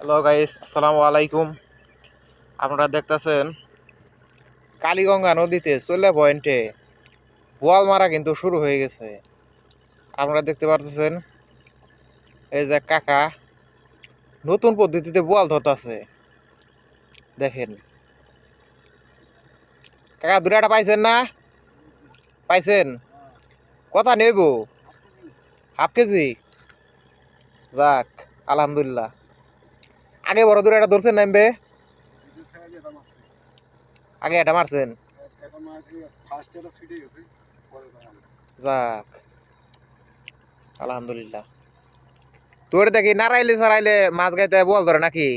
Hello guys, আসসালামু আলাইকুম। আপনারা দেখতেছেন কালীগঙ্গা নদীতে চলে পয়েন্টে বোয়াল মারা কিন্তু শুরু হয়ে গেছে। আপনারা দেখতে পারতেছেন এই যে কাকা নতুন পদ্ধতিতে বোয়াল ধরতেছে। দেখেন কাকা, দুটাটা পাইছেন না? পাইছেন? কথা নেব হাফ কেজি। যাক, আলহামদুলিল্লাহ। আগে বড় দুটাটা ধরছেন নামবে, আগে এটা মারছেন। যাক, আলহামদুলিল্লাহ। তোর দেখি নারাইলে সারাইলে মাছ গাইতে বল ধরে নাকি?